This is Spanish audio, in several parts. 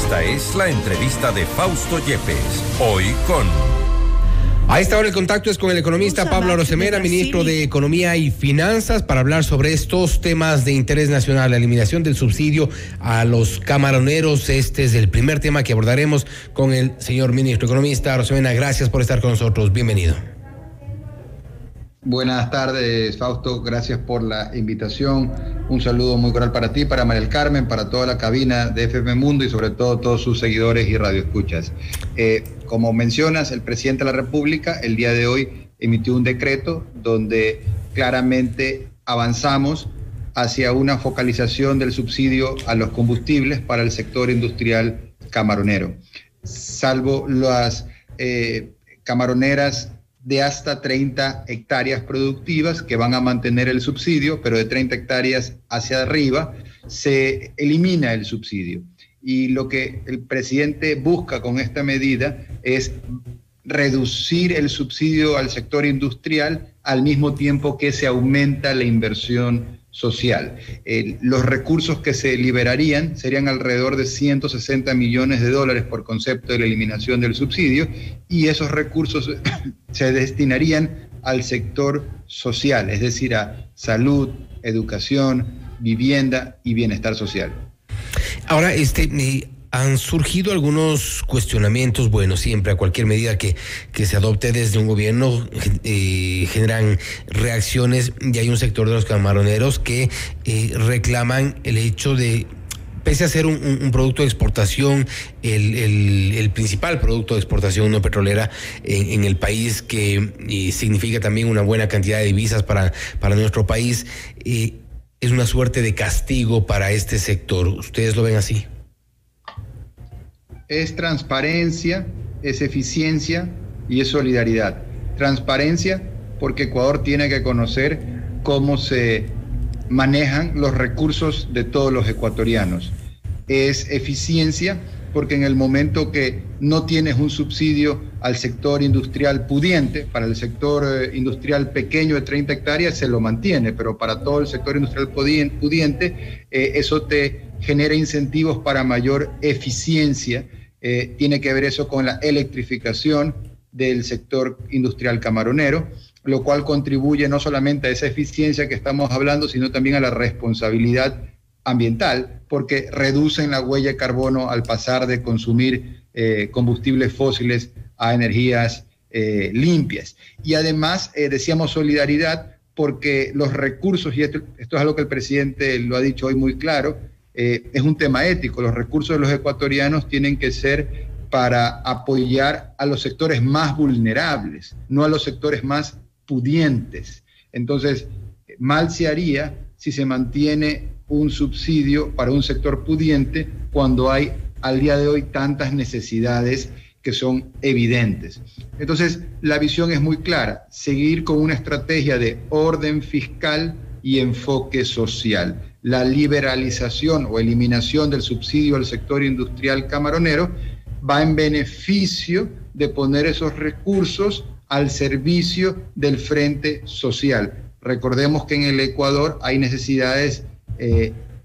Esta es la entrevista de Fausto Yepes, hoy con... A esta hora el contacto es con el economista Pablo Arosemena, ministro de Economía y Finanzas, para hablar sobre estos temas de interés nacional, la eliminación del subsidio a los camaroneros. Este es el primer tema que abordaremos con el señor ministro economista Arosemena. Gracias por estar con nosotros. Bienvenido. Buenas tardes, Fausto. Gracias por la invitación. Un saludo muy cordial para ti, para María del Carmen, para toda la cabina de FM Mundo y sobre todo todos sus seguidores y radioescuchas. Como mencionas, el presidente de la República el día de hoy emitió un decreto donde claramente avanzamos hacia una focalización del subsidio a los combustibles para el sector industrial camaronero. Salvo las camaroneras de hasta 30 hectáreas productivas que van a mantener el subsidio, pero de 30 hectáreas hacia arriba se elimina el subsidio. Y lo que el presidente busca con esta medida es reducir el subsidio al sector industrial al mismo tiempo que se aumenta la inversión social. Los recursos que se liberarían serían alrededor de 160 millones de dólares por concepto de la eliminación del subsidio, y esos recursos se destinarían al sector social, es decir, a salud, educación, vivienda y bienestar social. Ahora, han surgido algunos cuestionamientos. Bueno, siempre a cualquier medida que se adopte desde un gobierno generan reacciones, y hay un sector de los camaroneros que reclaman el hecho de, pese a ser un producto de exportación, el principal producto de exportación no petrolera en el país, que significa también una buena cantidad de divisas para nuestro país, es una suerte de castigo para este sector. ¿Ustedes lo ven así? Es transparencia, es eficiencia y es solidaridad. Transparencia porque Ecuador tiene que conocer cómo se manejan los recursos de todos los ecuatorianos. Es eficiencia porque en el momento que no tienes un subsidio al sector industrial pudiente, para el sector industrial pequeño de 30 hectáreas se lo mantiene, pero para todo el sector industrial pudiente, eso te genera incentivos para mayor eficiencia. Tiene que ver eso con la electrificación del sector industrial camaronero, lo cual contribuye no solamente a esa eficiencia que estamos hablando, sino también a la responsabilidad ambiental, porque reducen la huella de carbono al pasar de consumir combustibles fósiles a energías limpias. Y además, decíamos solidaridad, porque los recursos, y esto es algo que el presidente lo ha dicho hoy muy claro, es un tema ético. Los recursos de los ecuatorianos tienen que ser para apoyar a los sectores más vulnerables, no a los sectores más pudientes. Entonces, mal se haría si se mantiene un subsidio para un sector pudiente cuando hay al día de hoy tantas necesidades que son evidentes. Entonces, la visión es muy clara: seguir con una estrategia de orden fiscal y enfoque social. La liberalización o eliminación del subsidio al sector industrial camaronero va en beneficio de poner esos recursos al servicio del frente social. Recordemos que en el Ecuador hay necesidades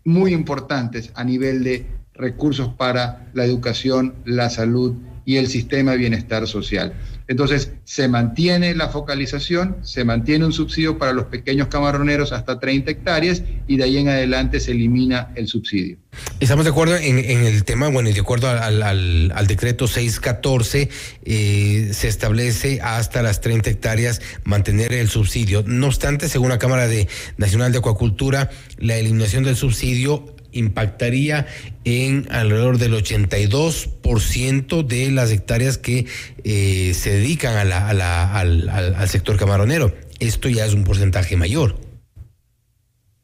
muy importantes a nivel de recursos para la educación, la salud y el sistema de bienestar social. Entonces, se mantiene la focalización, se mantiene un subsidio para los pequeños camaroneros hasta 30 hectáreas y de ahí en adelante se elimina el subsidio. Estamos de acuerdo en el tema, bueno, y de acuerdo al decreto 614, se establece hasta las 30 hectáreas mantener el subsidio. No obstante, según la Cámara Nacional de Acuacultura, la eliminación del subsidio impactaría en alrededor del 82% de las hectáreas que se dedican al sector camaronero. Esto ya es un porcentaje mayor.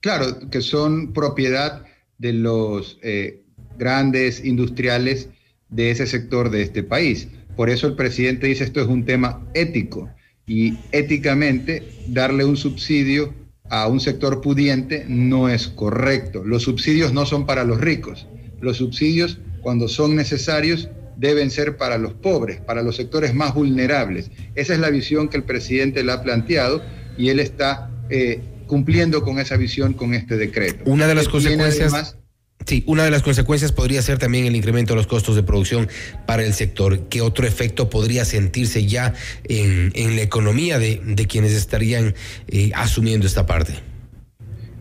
Claro, que son propiedad de los grandes industriales de ese sector de este país. Por eso el presidente dice esto es un tema ético, y éticamente darle un subsidio a un sector pudiente no es correcto. Los subsidios no son para los ricos. Los subsidios, cuando son necesarios, deben ser para los pobres, para los sectores más vulnerables. Esa es la visión que el presidente le ha planteado, y él está cumpliendo con esa visión con este decreto. Una de las consecuencias... Sí, una de las consecuencias podría ser también el incremento de los costos de producción para el sector. ¿Qué otro efecto podría sentirse ya en la economía de quienes estarían asumiendo esta parte?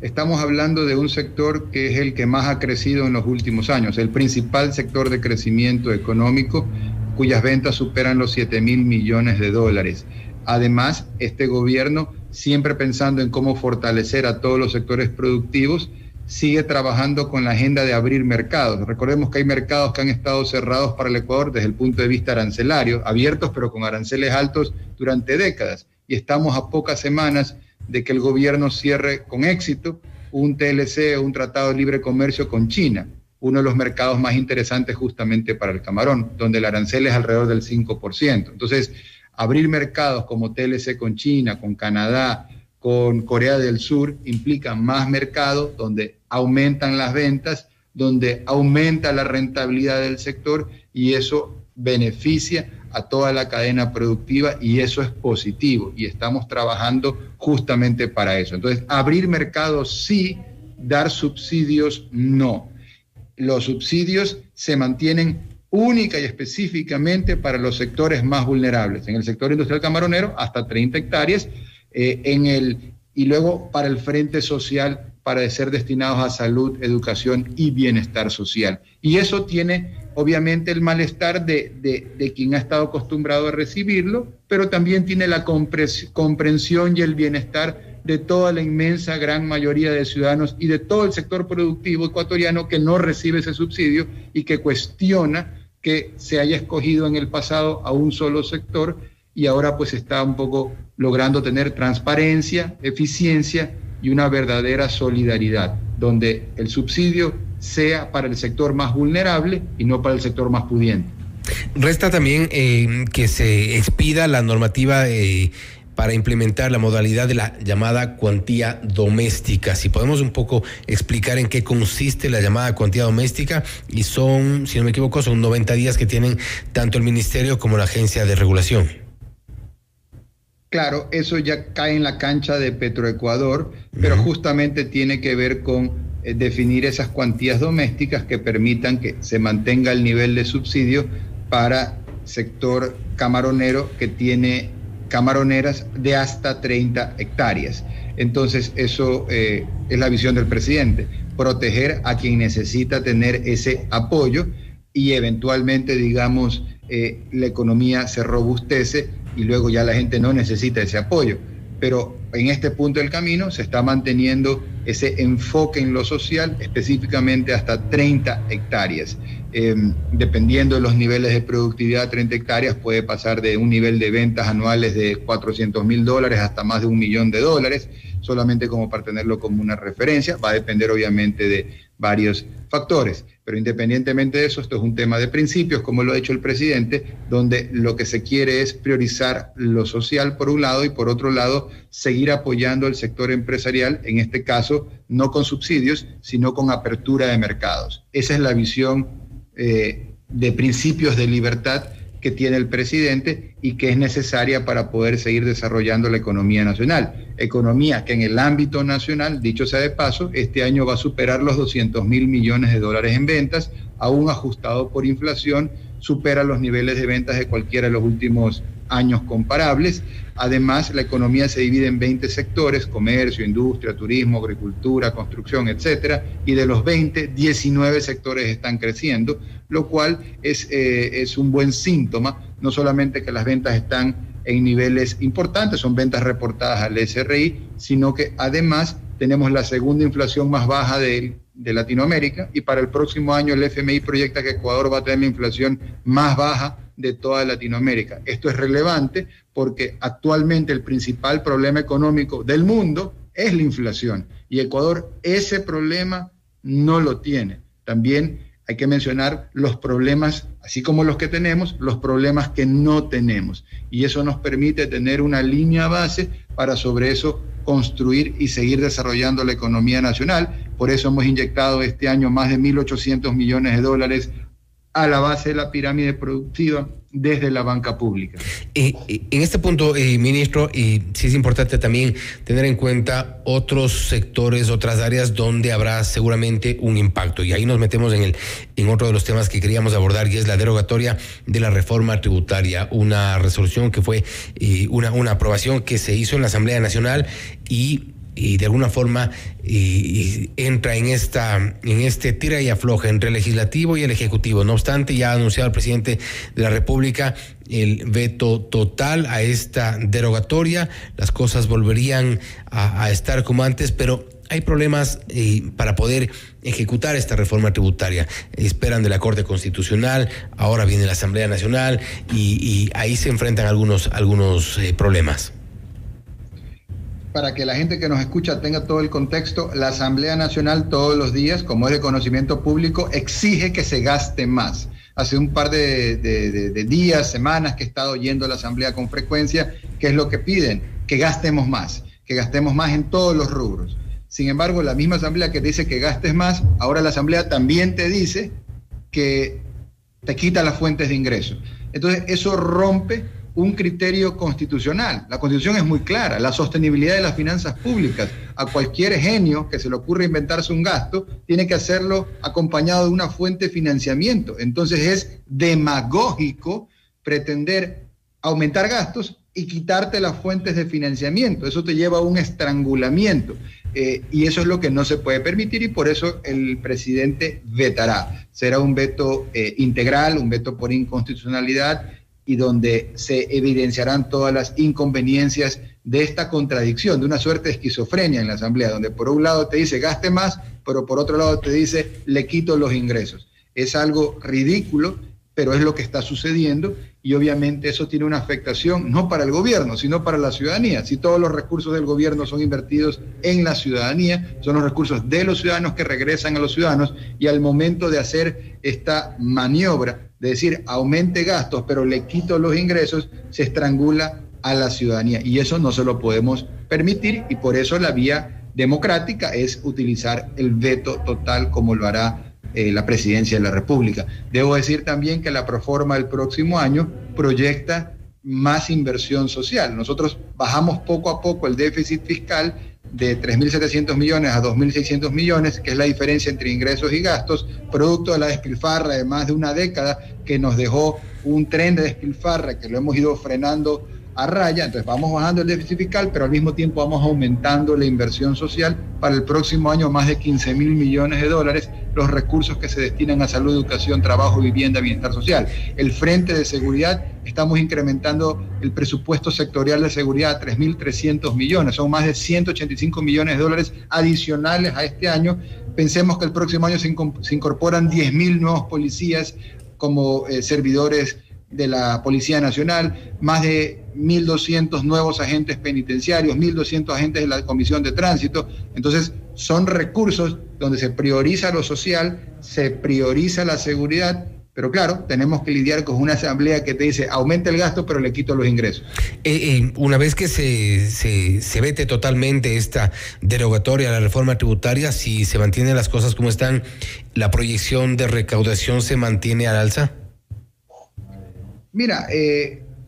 Estamos hablando de un sector que es el que más ha crecido en los últimos años, el principal sector de crecimiento económico, cuyas ventas superan los 7.000 millones de dólares. Además, este gobierno, siempre pensando en cómo fortalecer a todos los sectores productivos, sigue trabajando con la agenda de abrir mercados. Recordemos que hay mercados que han estado cerrados para el Ecuador desde el punto de vista arancelario, abiertos pero con aranceles altos durante décadas. Y estamos a pocas semanas de que el gobierno cierre con éxito un TLC, un Tratado de Libre Comercio con China, uno de los mercados más interesantes justamente para el camarón, donde el arancel es alrededor del 5%. Entonces, abrir mercados como TLC con China, con Canadá, con Corea del Sur, implica más mercado, donde aumentan las ventas, donde aumenta la rentabilidad del sector, y eso beneficia a toda la cadena productiva, y eso es positivo, y estamos trabajando justamente para eso. Entonces, abrir mercados sí, dar subsidios no. Los subsidios se mantienen única y específicamente para los sectores más vulnerables. En el sector industrial camaronero, hasta 30 hectáreas, y luego para el frente social, para ser destinados a salud, educación y bienestar social. Y eso tiene obviamente el malestar de quien ha estado acostumbrado a recibirlo, pero también tiene la comprensión y el bienestar de toda la inmensa gran mayoría de ciudadanos y de todo el sector productivo ecuatoriano que no recibe ese subsidio y que cuestiona que se haya escogido en el pasado a un solo sector, y ahora pues está un poco logrando tener transparencia, eficiencia y una verdadera solidaridad, donde el subsidio sea para el sector más vulnerable y no para el sector más pudiente. Resta también que se expida la normativa para implementar la modalidad de la llamada cuantía doméstica. Si podemos un poco explicar en qué consiste la llamada cuantía doméstica, y son, si no me equivoco, son 90 días que tienen tanto el Ministerio como la Agencia de Regulación. Claro, eso ya cae en la cancha de Petroecuador, pero justamente tiene que ver con definir esas cuantías domésticas que permitan que se mantenga el nivel de subsidio para sector camaronero que tiene camaroneras de hasta 30 hectáreas. Entonces, eso es la visión del presidente, proteger a quien necesita tener ese apoyo, y eventualmente, digamos, la economía se robustece y luego ya la gente no necesita ese apoyo. Pero en este punto del camino se está manteniendo ese enfoque en lo social, específicamente hasta 30 hectáreas. Dependiendo de los niveles de productividad, 30 hectáreas puede pasar de un nivel de ventas anuales de $400,000 hasta más de $1 millón, solamente como para tenerlo como una referencia. Va a depender obviamente de varios factores, pero independientemente de eso, esto es un tema de principios, como lo ha dicho el presidente, donde lo que se quiere es priorizar lo social por un lado, y por otro lado seguir apoyando al sector empresarial, en este caso no con subsidios, sino con apertura de mercados. Esa es la visión de principios de libertad que tiene el presidente y que es necesaria para poder seguir desarrollando la economía nacional. Economía que en el ámbito nacional, dicho sea de paso, este año va a superar los $200,000 millones en ventas, aún ajustado por inflación, supera los niveles de ventas de cualquiera de los últimos años comparables. Además, la economía se divide en 20 sectores: comercio, industria, turismo, agricultura, construcción, etcétera, y de los 20, 19 sectores están creciendo, lo cual es un buen síntoma, no solamente que las ventas están en niveles importantes, son ventas reportadas al SRI, sino que además tenemos la segunda inflación más baja de Latinoamérica, y para el próximo año el FMI proyecta que Ecuador va a tener la inflación más baja de toda Latinoamérica. Esto es relevante porque actualmente el principal problema económico del mundo es la inflación, y Ecuador ese problema no lo tiene. También hay que mencionar los problemas, así como los que tenemos, los problemas que no tenemos, y eso nos permite tener una línea base para sobre eso construir y seguir desarrollando la economía nacional. Por eso hemos inyectado este año más de $1.800 millones a la base de la pirámide productiva desde la banca pública. En este punto, ministro, sí es importante también tener en cuenta otros sectores, otras áreas donde habrá seguramente un impacto. Y ahí nos metemos en otro de los temas que queríamos abordar, y es la derogatoria de la reforma tributaria. Una resolución que fue una aprobación que se hizo en la Asamblea Nacional y de alguna forma entra en este tira y afloja entre el legislativo y el ejecutivo. No obstante, ya ha anunciado el presidente de la República el veto total a esta derogatoria. Las cosas volverían a estar como antes, pero hay problemas para poder ejecutar esta reforma tributaria. Esperan de la Corte Constitucional, ahora viene la Asamblea Nacional y ahí se enfrentan algunos problemas. Para que la gente que nos escucha tenga todo el contexto, la Asamblea Nacional todos los días, como es de conocimiento público, exige que se gaste más. Hace un par de días, semanas que he estado yendo a la Asamblea con frecuencia, ¿qué es lo que piden? Que gastemos más en todos los rubros. Sin embargo, la misma Asamblea que te dice que gastes más, ahora la Asamblea también te dice que te quita las fuentes de ingresos. Entonces, eso rompe un criterio constitucional. La Constitución es muy clara, la sostenibilidad de las finanzas públicas. A cualquier genio que se le ocurra inventarse un gasto, tiene que hacerlo acompañado de una fuente de financiamiento. Entonces es demagógico pretender aumentar gastos y quitarte las fuentes de financiamiento. Eso te lleva a un estrangulamiento. Y eso es lo que no se puede permitir, y por eso el presidente vetará. Será un veto integral, un veto por inconstitucionalidad, y donde se evidenciarán todas las inconveniencias de esta contradicción, de una suerte de esquizofrenia en la Asamblea, donde por un lado te dice gaste más, pero por otro lado te dice le quito los ingresos. Es algo ridículo, pero es lo que está sucediendo, y obviamente eso tiene una afectación no para el gobierno, sino para la ciudadanía. Si todos los recursos del gobierno son invertidos en la ciudadanía, son los recursos de los ciudadanos que regresan a los ciudadanos, y al momento de hacer esta maniobra de decir aumente gastos pero le quito los ingresos, se estrangula a la ciudadanía, y eso no se lo podemos permitir, y por eso la vía democrática es utilizar el veto total, como lo hará la Presidencia de la República. Debo decir también que la proforma del próximo año proyecta más inversión social. Nosotros bajamos poco a poco el déficit fiscal de 3.700 millones a 2.600 millones, que es la diferencia entre ingresos y gastos, producto de la despilfarra de más de una década que nos dejó un tren de despilfarra que lo hemos ido frenando a raya. Entonces vamos bajando el déficit fiscal, pero al mismo tiempo vamos aumentando la inversión social. Para el próximo año más de 15.000 millones de dólares, los recursos que se destinan a salud, educación, trabajo, vivienda, bienestar social. El Frente de Seguridad, estamos incrementando el presupuesto sectorial de seguridad a 3.300 millones, son más de 185 millones de dólares adicionales a este año. Pensemos que el próximo año se incorporan 10.000 nuevos policías como servidores de la Policía Nacional, más de 1.200 nuevos agentes penitenciarios, 1.200 agentes de la Comisión de Tránsito. Entonces, son recursos donde se prioriza lo social, se prioriza la seguridad, pero claro, tenemos que lidiar con una asamblea que te dice, aumenta el gasto, pero le quito los ingresos. Una vez que se vete totalmente esta derogatoria a la reforma tributaria, si se mantienen las cosas como están, ¿la proyección de recaudación se mantiene al alza? Mira,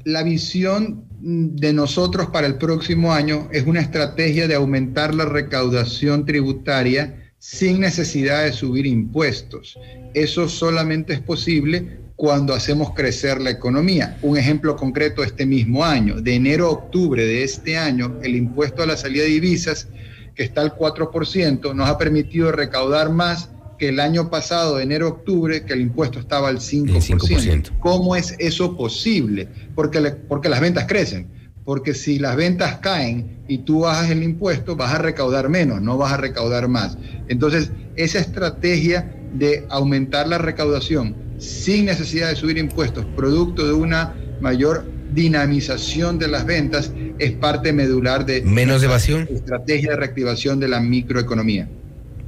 la visión de nosotros para el próximo año es una estrategia de aumentar la recaudación tributaria sin necesidad de subir impuestos. Eso solamente es posible cuando hacemos crecer la economía. Un ejemplo concreto, este mismo año, de enero a octubre de este año, el impuesto a la salida de divisas, que está al 4%, nos ha permitido recaudar más que el año pasado, de enero a octubre, que el impuesto estaba al 5%. 5%. ¿Cómo es eso posible? Porque las ventas crecen. Porque si las ventas caen y tú bajas el impuesto, vas a recaudar menos, no vas a recaudar más. Entonces, esa estrategia de aumentar la recaudación sin necesidad de subir impuestos, producto de una mayor dinamización de las ventas, es parte medular de menos evasión, estrategia de reactivación de la microeconomía.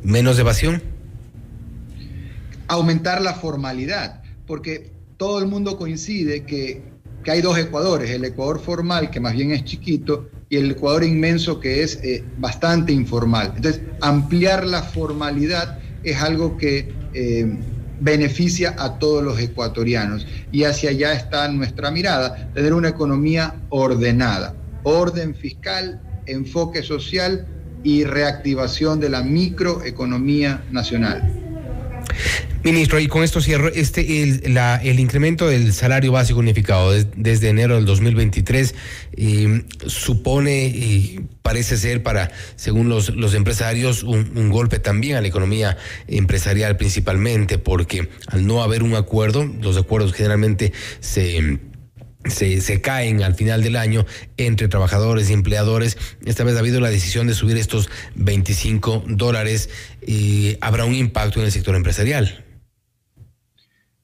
Menos evasión. Aumentar la formalidad, porque todo el mundo coincide que hay dos Ecuadores, el Ecuador formal, que más bien es chiquito, y el Ecuador inmenso, que es bastante informal. Entonces, ampliar la formalidad es algo que beneficia a todos los ecuatorianos. Y hacia allá está nuestra mirada, tener una economía ordenada, orden fiscal, enfoque social y reactivación de la microeconomía nacional. Ministro, y con esto cierro, el incremento del salario básico unificado desde enero del 2023 supone, parece ser según los empresarios, un golpe también a la economía empresarial principalmente, porque al no haber un acuerdo, los acuerdos generalmente se caen al final del año entre trabajadores y empleadores. Esta vez ha habido la decisión de subir estos $25. ¿Habrá un impacto en el sector empresarial?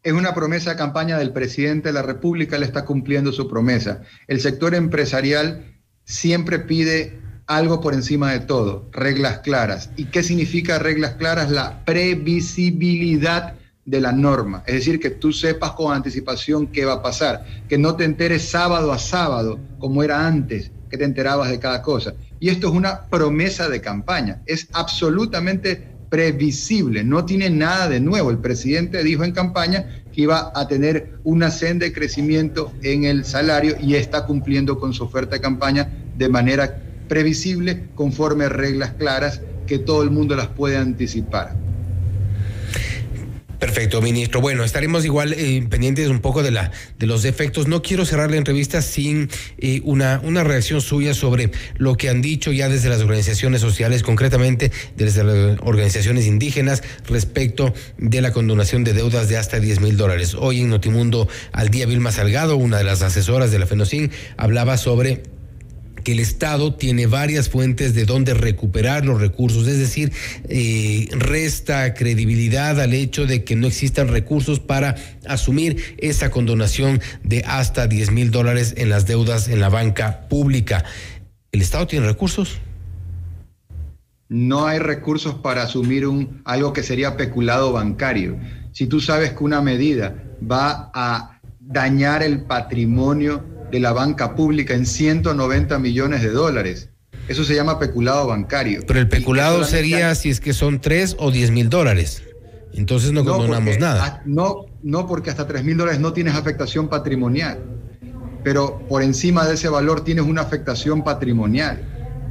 Es una promesa de campaña del presidente de la República, él está cumpliendo su promesa. El sector empresarial siempre pide algo por encima de todo, reglas claras. ¿Y qué significa reglas claras? La previsibilidad de la norma, es decir, que tú sepas con anticipación qué va a pasar, que no te enteres sábado a sábado como era antes, que te enterabas de cada cosa. Y esto es una promesa de campaña, es absolutamente previsible, no tiene nada de nuevo. El presidente dijo en campaña que iba a tener una senda de crecimiento en el salario y está cumpliendo con su oferta de campaña de manera previsible, conforme a reglas claras que todo el mundo las puede anticipar. Perfecto, ministro. Bueno, estaremos igual pendientes un poco de los efectos. No quiero cerrar la entrevista sin una reacción suya sobre lo que han dicho ya desde las organizaciones sociales, concretamente desde las organizaciones indígenas, respecto de la condonación de deudas de hasta $10,000. Hoy en Notimundo al Día, Vilma Salgado, una de las asesoras de la FENOCIN, hablaba sobre que el Estado tiene varias fuentes de donde recuperar los recursos, es decir, resta credibilidad al hecho de que no existan recursos para asumir esa condonación de hasta $10,000 en las deudas en la banca pública. ¿El Estado tiene recursos? No hay recursos para asumir algo que sería peculado bancario. Si tú sabes que una medida va a dañar el patrimonio de la banca pública en $190 millones, eso se llama peculado bancario. Pero el peculado sería si es que son $3 o $10,000. Entonces no condonamos nada. No, porque hasta $3,000 no tienes afectación patrimonial, pero por encima de ese valor tienes una afectación patrimonial.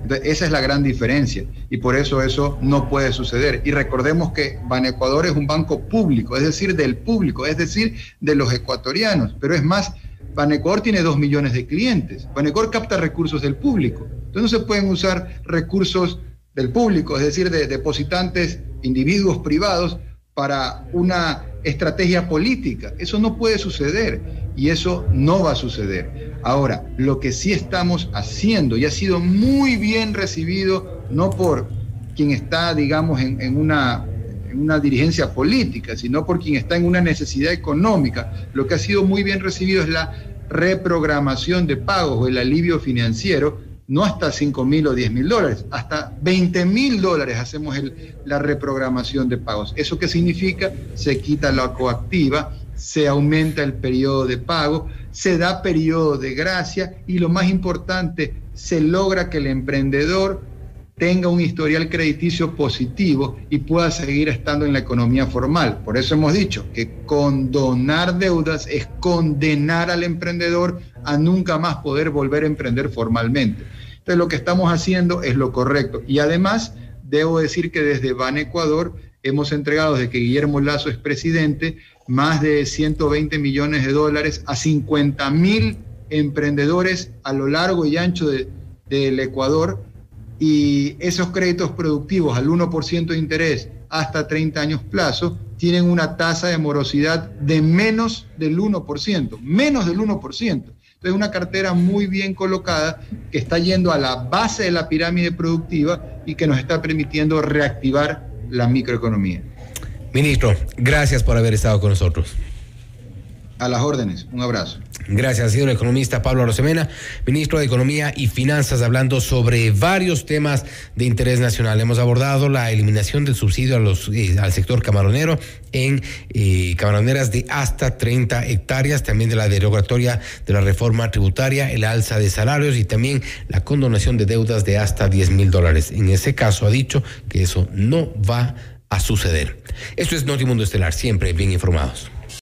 Entonces, esa es la gran diferencia y por eso no puede suceder. Y recordemos que Banecuador es un banco público, es decir, del público, es decir, de los ecuatorianos, pero es más, Banecuador tiene 2 millones de clientes. Banecuador capta recursos del público. Entonces no se pueden usar recursos del público, es decir, de depositantes, individuos privados, para una estrategia política. Eso no puede suceder y eso no va a suceder. Ahora, lo que sí estamos haciendo y ha sido muy bien recibido, no por quien está, digamos, en una dirigencia política, sino por quien está en una necesidad económica. Lo que ha sido muy bien recibido es la reprogramación de pagos o el alivio financiero, no hasta $5,000 o $10,000, hasta $20,000 hacemos la reprogramación de pagos. ¿Eso qué significa? Se quita la coactiva, se aumenta el periodo de pago, se da periodo de gracia y lo más importante, se logra que el emprendedor tenga un historial crediticio positivo y pueda seguir estando en la economía formal. Por eso hemos dicho que condonar deudas es condenar al emprendedor a nunca más poder volver a emprender formalmente. Entonces lo que estamos haciendo es lo correcto. Y además, debo decir que desde Banecuador hemos entregado, desde que Guillermo Lasso es presidente, más de $120 millones a 50,000 emprendedores a lo largo y ancho del Ecuador, y esos créditos productivos al 1% de interés hasta 30 años plazo tienen una tasa de morosidad de menos del 1%, menos del 1%. Entonces una cartera muy bien colocada que está yendo a la base de la pirámide productiva y que nos está permitiendo reactivar la microeconomía. Ministro, gracias por haber estado con nosotros. A las órdenes, un abrazo. Gracias, ha sido el economista Pablo Arosemena, ministro de Economía y Finanzas, hablando sobre varios temas de interés nacional. Hemos abordado la eliminación del subsidio al sector camaronero en camaroneras de hasta 30 hectáreas, también de la derogatoria de la reforma tributaria, el alza de salarios y también la condonación de deudas de hasta $10,000. En ese caso ha dicho que eso no va a suceder. Esto es Notimundo Estelar, siempre bien informados.